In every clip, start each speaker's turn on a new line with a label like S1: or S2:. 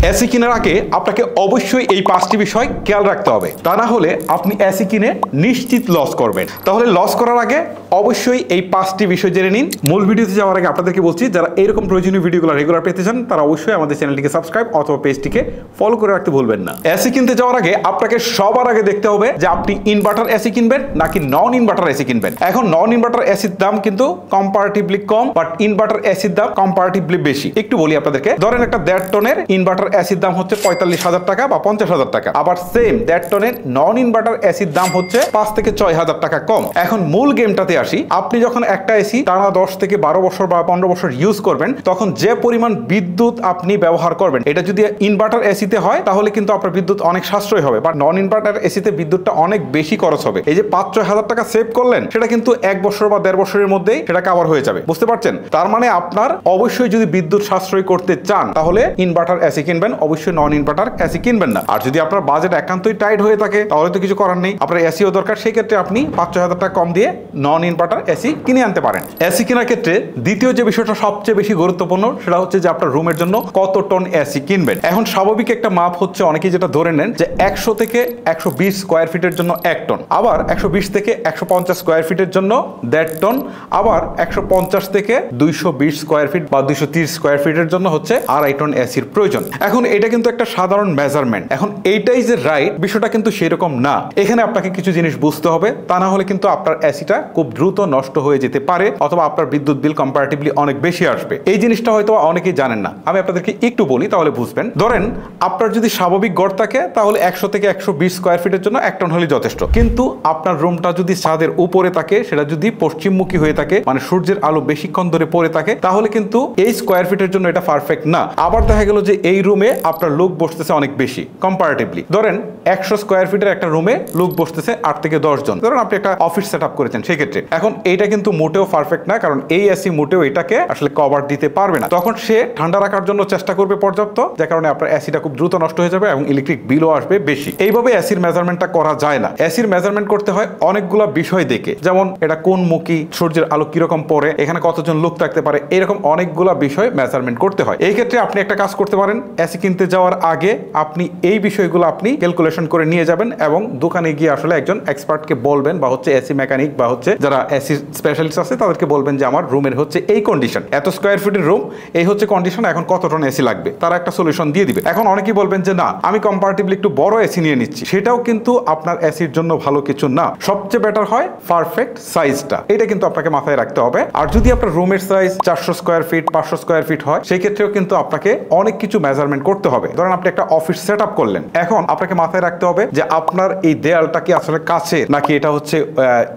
S1: AC কেনার আগে আপনাকে অবশ্যই এই 5টি বিষয় খেয়াল রাখতে হবে, তা না হলে আপনি এসি কিনে নিশ্চিত লস করবেন। তাহলে লস করার আগে অবশ্যই এই 5টি বিষয় জেনে নিন। মূল ভিডিওতে যাওয়ার আগে আপনাদেরকে বলছি, যারা এরকম প্রয়োজনীয় ভিডিওগুলো রেগুলার পেতে চান তারা অবশ্যই আমাদের চ্যানেলটিকে সাবস্ক্রাইব অথবা পেজটিকে ফলো করে রাখতে ভুলবেন না। এসি কিনতে যাওয়ার আগে আপনাকে সবার আগে দেখতে হবে যে আপনি ইনভার্টার এসি কিনবেন নাকি নন ইনভার্টার এসি কিনবেন। এখন নন ইনভার্টার এসির দাম কিন্তু কম্পারেটিভলি কম, বাট ইনভার্টার এসির দাম কম্পারেটিভলি বেশি। একটু বলি আপনাদেরকে, ধরেন একটা 1.5 টনের ইনভার্টার এসির দাম হচ্ছে 45,000 টাকা বা 50,000 টাকা, আবার সেম 1.5 টনের নন ইনভার্টার এসির দাম হচ্ছে 5 থেকে 6,000 টাকা কম। এখন মূল গেমটাতে আসি, আপনি যখন একটা এসি টানা 10 থেকে 12 বছর বা 15 বছর ইউজ করবেন, তখন যে পরিমাণ বিদ্যুৎ আপনি ব্যবহার করবেন, এটা যদি ইনভার্টার এসিতে হয় তাহলে কিন্তু আপনার বিদ্যুৎ অনেক সাশ্রয় হবে, বাট নন ইনভার্টার এসিতে বিদ্যুৎটা অনেক বেশি খরচ হবে। এই যে 5-6,000 টাকা সেভ করলেন, সেটা কিন্তু 1 বছর বা 1.5 বছরের মধ্যেই সেটা কভার হয়ে যাবে। বুঝতে পারছেন? তার মানে আপনার অবশ্যই যদি বিদ্যুৎ সাশ্রয় করতে চান তাহলে ইনভার্টার এসি কিনবেন, অবশ্যই নন ইনভার্টার এসি কিনবেন না। আর যদি আপনার বাজেট একান্তই টাইট হয়ে থাকে তাহলে তো কিছু করার নেই, আপনার এসিও দরকার, সেই ক্ষেত্রে আপনি 5-6,000 টাকা কম দিয়ে নন ইনভার্টার এসি কিনে আনতে পারেন। এসি কেনার ক্ষেত্রে দ্বিতীয় যে বিষয়টা সবচেয়ে বেশি গুরুত্বপূর্ণ সেটা হচ্ছে যে আপনার রুমের জন্য কত টন এসি কিনবেন। এখন স্বাভাবিক একটা মাপ হচ্ছে, অনেকেই যেটা ধরে নেন যে 100 থেকে 120 স্কোয়ার ফিটের জন্য 1 টন, আবার 120 থেকে 150 স্কোয়ার ফিটের জন্য 1.5 টন, আবার 150 থেকে 220 স্কোয়ার ফিট বা 230 স্কোয়ার ফিটের জন্য হচ্ছে 2.5 টন এসির প্রয়োজন। এখন এটা কিন্তু একটা সাধারণ মেজারমেন্ট। এখন এইটাই যে রাইট বিষয়টা কিন্তু সেরকম না। এখানে আপনাকে কিছু জিনিস বুঝতে হবে, তা না হলে কিন্তু আপনার এসিটা খুব দ্রুত নষ্ট হয়ে যেতে পারে অথবা আপনার বিদ্যুৎ বিল কম্পারেটিভলি অনেক বেশি আসবে। এই জিনিসটা হয়তো অনেকেই জানেন না, আমি আপনাদেরকে একটু বলি তাহলে বুঝবেন। ধরেন আপনার যদি স্বাভাবিক গড় থাকে তাহলে 100 থেকে 120 স্কোয়ার ফিটের জন্য 1 টন হলে যথেষ্ট, কিন্তু আপনার রুমটা যদি ছাদের উপরে থাকে, সেটা যদি পশ্চিমমুখী হয়ে থাকে, মানে সূর্যের আলো বেশিক্ষণ ধরে পড়ে থাকে, তাহলে কিন্তু এই স্কোয়ার ফিটের জন্য এটা পারফেক্ট না। আবার দেখা গেল যে এই রুমে আপনার লোক বসতেছে অনেক বেশি কম্পারেটিভলি, ধরেন 100 স্কোয়ার ফিটের একটা রুমে লোক বসতেছে 8 থেকে 10 জন, ধরেন আপনি একটা অফিস সেট আপ করেছেন, সেই ক্ষেত্রে এখন এইটা কিন্তু মোটেও পারফেক্ট না, কারণ এই এসি মোটেও এটাকে আসলে কভার দিতে পারবে না। তখন সে ঠান্ডা রাখার জন্য চেষ্টা করবে পর্যাপ্ত, যে কারণে আপনার এসিটা খুব দ্রুত নষ্ট হয়ে যাবে এবং ইলেকট্রিক বিলও আসবে বেশি। এইভাবে এসির মেজারমেন্টটা করা যায় না। এসির মেজারমেন্ট করতে হয় অনেকগুলো বিষয় দেখে, যেমন এটা কোন মুখী, সূর্যের আলো কিরকম পড়ে, এখানে কতজন লোক থাকতে পারে, এরকম অনেকগুলো বিষয় মেজারমেন্ট করতে হয়। এই ক্ষেত্রে আপনি একটা কাজ করতে পারেন, এসি কিনতে যাওয়ার আগে আপনি এই বিষয়গুলো আপনি ক্যালকুলেশন করে নিয়ে যাবেন এবং দোকানে গিয়ে আসলে একজন এক্সপার্টকে বলবেন, বা হচ্ছে এসি মেকানিক বা হচ্ছে যারা এসি স্পেশালিস্ট আছে তাদেরকে বলবেন যে আমার রুমের হচ্ছে এই কন্ডিশন, এত স্কোয়ার ফিটের রুম, এই হচ্ছে কন্ডিশন, এখন কত টন এসি লাগবে, তারা একটা সলিউশন দিয়ে দিবে। এখন অনেকেই বলবেন যে না, আমি কম্পারেটিভলি একটু বড় এসি নিয়ে নিচ্ছি, সেটাও কিন্তু আপনার এসির জন্য ভালো কিছু না। সবচেয়ে বেটার হয় পারফেক্ট সাইজটা, এটা কিন্তু আপনাকে মাথায় রাখতে হবে। আর যদি আপনার রুমের size 400 square feet 500 square feet হয়, সেই ক্ষেত্রেও কিন্তু আপনাকে অনেক কিছু মেজারমেন্ট করতে হবে। ধরেন আপনি একটা অফিস সেট আপ করলেন, এখন আপনাকে মাথায় রাখতে হবে যে আপনার এই দেয়ালটা কি আসলে কাচের নাকি এটা হচ্ছে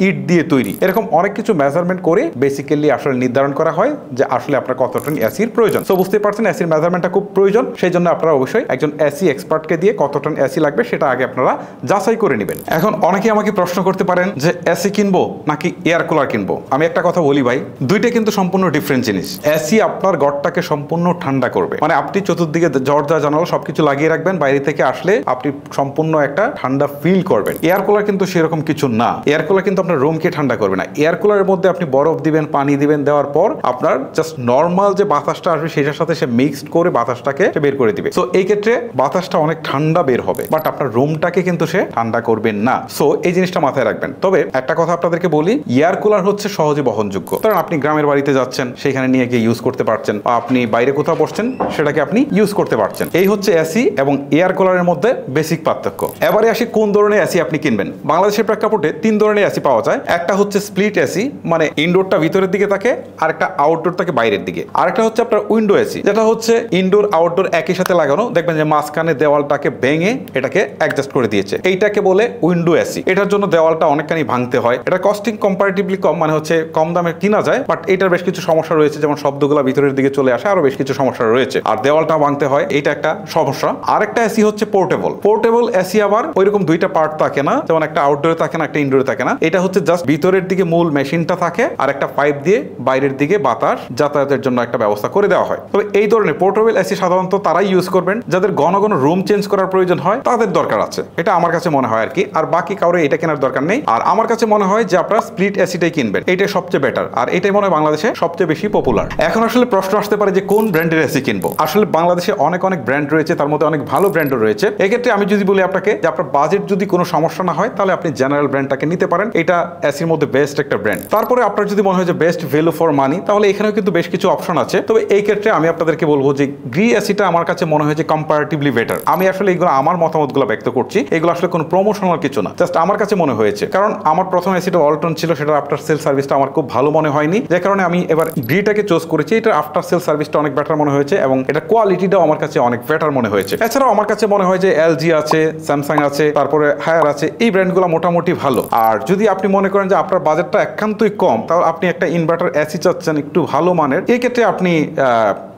S1: ইট দিয়ে তৈরি, এরকম অনেক কিছু মেজারমেন্ট করে বেসিক্যালি আসলে নির্ধারণ করা হয় যে আসলে আপনার কত টন এসির প্রয়োজন। সো বুঝতে পারছেন এসির মেজারমেন্টটা খুব প্রয়োজন, সেই জন্য আপনারা অবশ্যই একজন এসি এক্সপার্টকে দিয়ে কত টন এসি লাগবে সেটা আগে আপনারা যাচাই করে নেবেন। এখন অনেকে আমাকে প্রশ্ন করতে পারেন যে এসি কিনবো নাকি এয়ার কুলার কিনবো। আমি একটা কথা বলি ভাই, দুইটা কিন্তু সম্পূর্ণ ডিফারেন্ট জিনিস। এসি আপনার ঘরটাকে সম্পূর্ণ ঠান্ডা করবে, মানে আপনি চতুর্দিকে দরজা জানালা সবকিছু লাগিয়ে রাখবেন, বাইরে থেকে আসলে আপনি সম্পূর্ণ একটা ঠান্ডা ফিল করবেন। এয়ার কুলার কিন্তু সেরকম কিছু না। এয়ার কুলার কিন্তু আপনার রুমকে ঠান্ডা করবে না। এয়ার কুলারের মধ্যে আপনি বরফ দিবেন, পানি দিবেন, দেওয়ার পর আপনার জাস্ট নর্মাল যে বাতাসটা আসবে সেটার সাথে সে মিক্সড করে বাতাসটাকে বের করে দিবে। সো এই ক্ষেত্রে বাতাসটা অনেক ঠান্ডা বের হবে, বাট আপনার রুমটাকে কিন্তু সে ঠান্ডা করবেন না। সো এই জিনিসটা মাথায় রাখবেন। তবে একটা কথা আপনাদেরকে বলি, এয়ার কুলার হচ্ছে সহজে বহনযোগ্য। কারণ আপনি গ্রামের বাড়িতে যাচ্ছেন, সেখানে নিয়ে গিয়ে ইউজ করতে পারছেন, বা আপনি বাইরে কোথাও বসছেন সেটাকে আপনি ইউজ করতে পারছেন। এই হচ্ছে এসি এবং এয়ার কুলারের মধ্যে বেসিক পার্থক্য। এবারে আসি কোন ধরনের এসি আপনি কিনবেন। বাংলাদেশের প্রেক্ষাপটে 3 ধরনের এসি পাওয়া যায়। একটা হচ্ছে স্প্লিট এসি, মানে ইনডোরটা ভিতরের দিকে থাকে আর একটা আউটডোর থাকে বাইরের দিকে। আরেকটা হচ্ছে আপনার উইন্ডো এসি, যেটা হচ্ছে ইনডোর আউটডোর একই সাথে লাগানো, দেখবেন যে মাঝখানে দেওয়ালটাকে ভেঙে এটাকে অ্যাডজাস্ট করে দিয়েছে, এইটাকে বলে উইন্ডো এসি। এটার জন্য দেওয়ালটা অনেকখানি ভাঙতে হয়, এটা কস্টিং কম্পারেটিভলি কম, মানে হচ্ছে কম দামে কিনা যায়, বাট এটার বেশ কিছু সমস্যা রয়েছে, যেমন শব্দগুলো ভিতরের দিকে চলে আসে, আরো বেশ কিছু সমস্যা রয়েছে, আর দেওয়ালটা ভাঙতে হয়, এটা একটা সমস্যা। আরেকটা এসি হচ্ছে পোর্টেবল। পোর্টেবল এসি আবার ওইরকম দুইটা পার্ট থাকে না, যেমন একটা আউটডোরে থাকে না, একটা ইনডোরে থাকে না। এটা হচ্ছে জাস্ট ভিতরের দিকে মূল মেশিনটা থাকে আর একটা পাইপ দিয়ে বাইরের দিকে বাতাস যাতায়াতের জন্য একটা ব্যবস্থা করে দেওয়া হয়। তবে এই ধরনের পোর্টেবল এসি সাধারণত তারাই ইউজ করবেন যাদের ঘন ঘন রুম চেঞ্জ করার প্রয়োজন হয়, তাদের দরকার আছে, এটা আমার কাছে মনে হয় আর কি। আর বাকি কাউরে এটা কেনার দরকার নেই। আর আমার কাছে মনে হয় যে আপনারা স্প্লিট এসিটাই কিনবেন, এটাই সবচেয়ে বেটার, আর এটাই মনে হয় বাংলাদেশে সবচেয়ে বেশি পপুলার। এখন আসলে প্রশ্ন আসতে পারে যে কোন ব্র্যান্ডের এসি কিনবো। আসলে বাংলাদেশে অনেক অনেক ব্র্যান্ড রয়েছে, তার মধ্যে অনেক ভালো ব্র্যান্ডও রয়েছে। এক্ষেত্রে আমি যদি বলি আপনাকে যে আপনার বাজেট যদি কোনো সমস্যা না হয় তাহলে আপনি জেনারেল ব্র্যান্ডটাকে নিতে পারেন, এটা এসির মধ্যে বেস্ট একটা ব্র্যান্ড। তারপরে আপনার যদি মনে হয় যে বেস্ট ভ্যালু ফর মানি, তাহলে এখানেও কিন্তু বেশ কিছু অপশন আছে। তবে এই ক্ষেত্রে আমি আপনাদেরকে বলবো যে গ্রি এসিটা আমার কাছে মনে হয় যে কম্পারেটিভলি বেটার। আমি আসলে এগুলো আমার মতামতগুলো ব্যক্ত করছি, এগুলো আসলে কোনো প্রমোশনাল কিছু না, জাস্ট আমার কাছে মনে হয়েছে। কারণ আমার প্রথম এসিটা ওয়ালটন ছিল, সেটা আফটার সেল সার্ভিসটা আমার খুব ভালো মনে হয়নি, যে কারণে আমি এবার গ্রিটাকে চুজ করেছি। এটা আফটার সেল সার্ভিসটা অনেক বেটার মনে হয়েছে এবং এটা কোয়ালিটিটাও আমার কাছে অনেক বেটার মনে হয়েছে। এছাড়াও আমার কাছে মনে হয় যে এলজি আছে, স্যামসাং আছে, তারপরে হায়ার আছে, এই ব্র্যান্ডগুলো মোটামুটি ভালো। আর যদি আপনি মনে করেন যে আপনার বাজেটটা একান্তই কম, তাহলে আপনি একটা ইনভার্টার এসি চাচ্ছেন একটু ভালো মানের, এই ক্ষেত্রে আপনি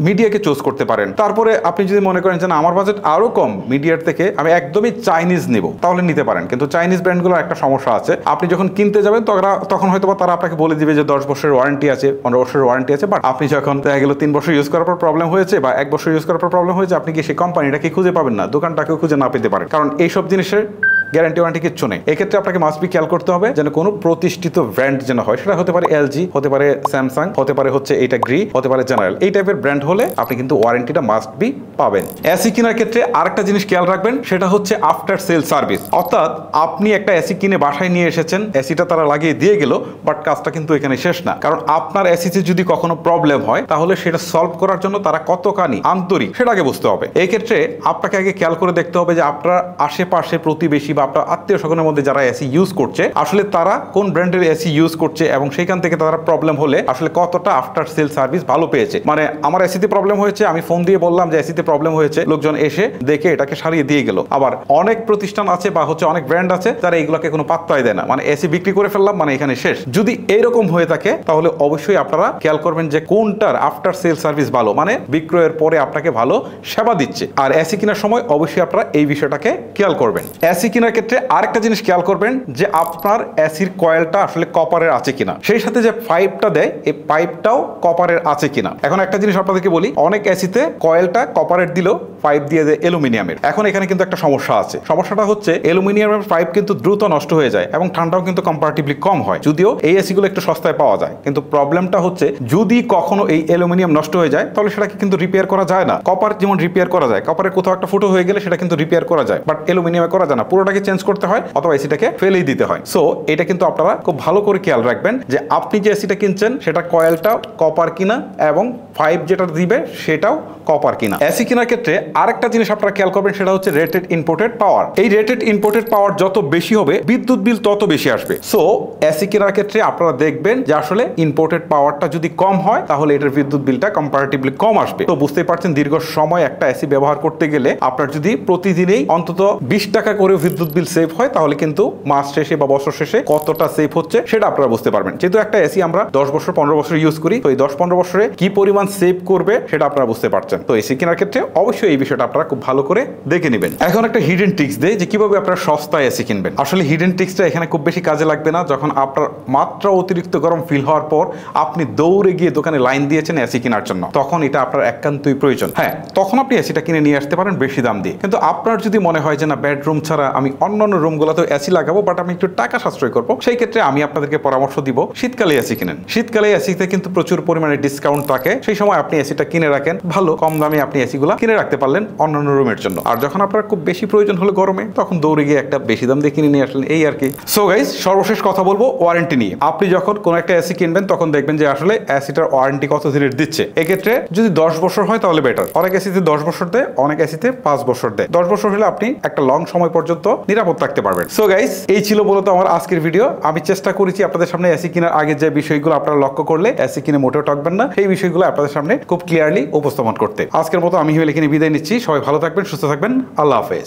S1: মিডিয়াকে চুজ করতে পারেন। তারপরে আপনি যদি মনে করেন যে না আমার বাজেট আরো কম, মিডিয়ার থেকে আমি একদমই চাইনিজ নিব, তাহলে নিতে পারেন। কিন্তু চাইনিজ ব্র্যান্ডগুলোর একটা সমস্যা আছে, আপনি যখন কিনতে যাবেন তখন হয়তো তারা আপনাকে বলে দিবে যে 10 বছরের ওয়ারেন্টি আছে, 15 বছরের ওয়ারেন্টি আছে, বাট আপনি যখন দেখা গেল 3 বছর ইউজ করার পর প্রবলেম হয়েছে বা 1 বছর ইউজ করার পর প্রবলেম হয়েছে, আপনি কি সেই কোম্পানিটাকে খুঁজে পাবেন না, দোকানটাকেও খুঁজে না পেতে পারেন, কারণ এইসব জিনিসের গ্যারান্টি ওয়ারেন্টি কিচ্ছু নেই। এক্ষেত্রে আপনাকে মাস্ট বি খেয়াল করতে হবে যেন কোনো প্রতিষ্ঠিত ব্র্যান্ড যেন হয়, সেটা হতে পারে এলজি, হতে পারে স্যামসাং, হতে পারে হচ্ছে এইটা গ্রি, হতে পারে জেনারেল, এই টাইপের ব্র্যান্ড হলে আপনি কিন্তু ওয়ারেন্টিটা মাস্ট বি পাবেন। এসি কেনার ক্ষেত্রে আরেকটা জিনিস খেয়াল রাখবেন, সেটা হচ্ছে আফটার সেল সার্ভিস। অর্থাৎ আপনি একটা এসি কিনে বাসায় নিয়ে এসেছেন, এসিটা তারা লাগিয়ে দিয়ে গেল, বাট কাজটা কিন্তু এখানে শেষ না। কারণ আপনার এসিতে যদি কখনো প্রবলেম হয় তাহলে সেটা সলভ করার জন্য তারা কতখানি আন্তরিক সেটা আগে বুঝতে হবে। এই ক্ষেত্রে আপনাকে আগে খেয়াল করে দেখতে হবে যে আপনার আশেপাশে প্রতিবেশী বা আপনার আত্মীয় স্বজনের মধ্যে যারা এসি ইউজ করছে আসলে তারা কোন ব্র্যান্ডের এসি ইউজ করছে এবং সেইখান থেকে তারা প্রবলেম হলে আসলে কতটা আফটার সেল সার্ভিস ভালো পেয়েছে। মানে আমার এসিতে প্রবলেম হয়েছে, আমি ফোন দিয়ে বললাম যে এসিতে প্রবলেম হয়েছে, লোকজন এসে দেখে এটাকে সারিয়ে দিয়ে গেল। আবার অনেক প্রতিষ্ঠান আছে বা হচ্ছে অনেক ব্র্যান্ড আছে যারা এগুলোকে কোনো পাত্তাই দেয় না, মানে এসি বিক্রি করে ফেললাম মানে এখানে শেষ। যদি এইরকম হয়ে থাকে তাহলে অবশ্যই আপনারা খেয়াল করবেন যে কোনটার আফটার সেল সার্ভিস ভালো, মানে বিক্রয়ের পরে আপনাকে ভালো সেবা দিচ্ছে। আর এসি কেনার সময় অবশ্যই আপনারা এই বিষয়টাকে খেয়াল করবেন। এসি কেনার ক্ষেত্রে আরেকটা জিনিস খেয়াল করবেন যে আপনার এসির কয়েলটা আসলে কপারের আছে কিনা, সেই সাথে যে পাইপটা দেয় এই পাইপটাও কপারের আছে কিনা। এখন একটা জিনিস আপনাদেরকে বলি, অনেক এসিতে কয়েলটা কপারের দিলেও পাইপ দিয়ে দেয় অ্যালুমিনিয়ামের। এখন এখানে কিন্তু একটা সমস্যা আছে, সমস্যাটা হচ্ছে অ্যালুমিনিয়ামের পাইপ কিন্তু দ্রুত নষ্ট হয়ে যায় এবং ঠান্ডাও কিন্তু কম্পারেটিভলি কম হয়, যদিও এই এসিগুলো একটু সস্তায় পাওয়া যায়। কিন্তু প্রবলেমটা হচ্ছে যদি কখনো এই অ্যালুমিনিয়াম নষ্ট হয়ে যায় তাহলে সেটাকে কিন্তু রিপেয়ার করা যায় না। কপার যেমন রিপেয়ার করা যায়, কপারের কোথাও একটা ফুটো হয়ে গেলে সেটা কিন্তু রিপেয়ার করা যায়, বাট অ্যালুমিনিয়ামে করা যায় না, পুরোটাকে চেঞ্জ করতে হয় অথবা এসিটাকে ফেলেই দিতে হয়। সো এটা কিন্তু আপনারা খুব ভালো করে খেয়াল রাখবেন যে আপনি যে এসিটা কিনছেন সেটা কয়েলটা কপার কিনা এবং পাইপ যেটা দিবে সেটাও কপার কিনা। এসি কেনার ক্ষেত্রে আরেকটা জিনিস আপনারা খেয়াল করবেন, সেটা হচ্ছে রেটেড ইম্পোর্টেড পাওয়ার। এই রেটেড ইম্পোর্টেড পাওয়ার যত বেশি হবে বিদ্যুৎ বিল তত বেশি আসবে। সো এসি কেনার ক্ষেত্রে আপনারা দেখবেন যে আসলে ইম্পোর্টেড পাওয়ারটা যদি কম হয় তাহলে এটার বিদ্যুৎ বিলটা কম্পারেটিভলি কম আসবে। তো বুঝতেই পারছেন দীর্ঘ সময় একটা এসি ব্যবহার করতে গেলে আপনার যদি প্রতিদিনেই অন্তত 20 টাকা করে বিদ্যুৎ বিল সেভ হয় তাহলে কিন্তু মাস শেষে বা বছর শেষে কতটা সেভ হচ্ছে সেটা আপনারা বুঝতে পারবেন। যেহেতু একটা এসি আমরা 10 বছর 15 বছর ইউজ করি, তো এই 10-15 বছরে কি পরিমাণ সেভ করবে সেটা আপনারা বুঝতে পারছেন। তো এসি কেনার ক্ষেত্রে অবশ্যই এই বিষয়টা আপনারা খুব ভালো করে দেখে নেবেন। এখন একটা হিডেন ট্রিক্স দেই যে কিভাবে আপনারা সস্তায় এসি কিনবেন। আসলে হিডেন ট্রিক্সটা এখানে খুব বেশি কাজে লাগবে না। যখন আপনার মাত্রা অতিরিক্ত গরম ফিল হওয়ার পর আপনি দৌড়ে গিয়ে দোকানে লাইন দিয়েছেন এসি কেনার জন্য, তখন এটা আপনার একান্তই প্রয়োজন। হ্যাঁ, তখন আপনি এসিটা কিনে নিয়ে আসতে পারেন বেশি দাম দিয়ে। কিন্তু আপনার যদি মনে হয় যে না বেডরুম ছাড়া আমি অন্যান্য রুমগুলোতেও এসি লাগাবো বাট আমি একটু টাকা সাশ্রয় করবো, সেই ক্ষেত্রে আমি আপনাদেরকে পরামর্শ দিব শীতকালে এসি কিনেন। শীতকালে এসিতে কিন্তু প্রচুর পরিমাণে ডিসকাউন্ট থাকে, সেই সময় আপনি এসিটা কিনে রাখেন, ভালো কম দামে আপনি এসিগুলা কিনে রাখতে পারলেন অন্যান্য রুমের জন্য। আর যখন আপনার খুব বেশি প্রয়োজন হলো গরমে, তখন দৌড়ে গিয়ে একটা বেশি দাম দিয়ে কিনে নিয়ে আসলেন, এই আর কি। সো গাইস, সর্বশেষ কথা বলবো ওয়ারেন্টি নিয়ে। আপনি যখন কোন একটা এসি কিনবেন তখন দেখবেন যে আসলে এসিটার ওয়ারেন্টি কত দিনের দিচ্ছে। এক্ষেত্রে যদি 10 বছর হয় তাহলে বেটার। অনেক এসিতে 10 বছর দেয়, অনেক এসিতে 5 বছর দেয়। 10 বছর হলে আপনি একটা লং সময় পর্যন্ত নিরাপদ থাকতে পারবেন। সো গাইস, এই ছিল মূলত আমার আজকের ভিডিও। আমি চেষ্টা করেছি আপনাদের সামনে এসি কেনার আগে যে বিষয়গুলো আপনারা লক্ষ্য করলে এসি কিনে মোটেও ঠকবেন না, সেই বিষয়গুলো আপনাদের সামনে খুব ক্লিয়ারলি উপস্থাপন করতে। আজকের মতো আমি হিমেল এখানে বিদায় নিচ্ছি। সবাই ভালো থাকবেন, সুস্থ থাকবেন। আল্লাহ হাফেজ।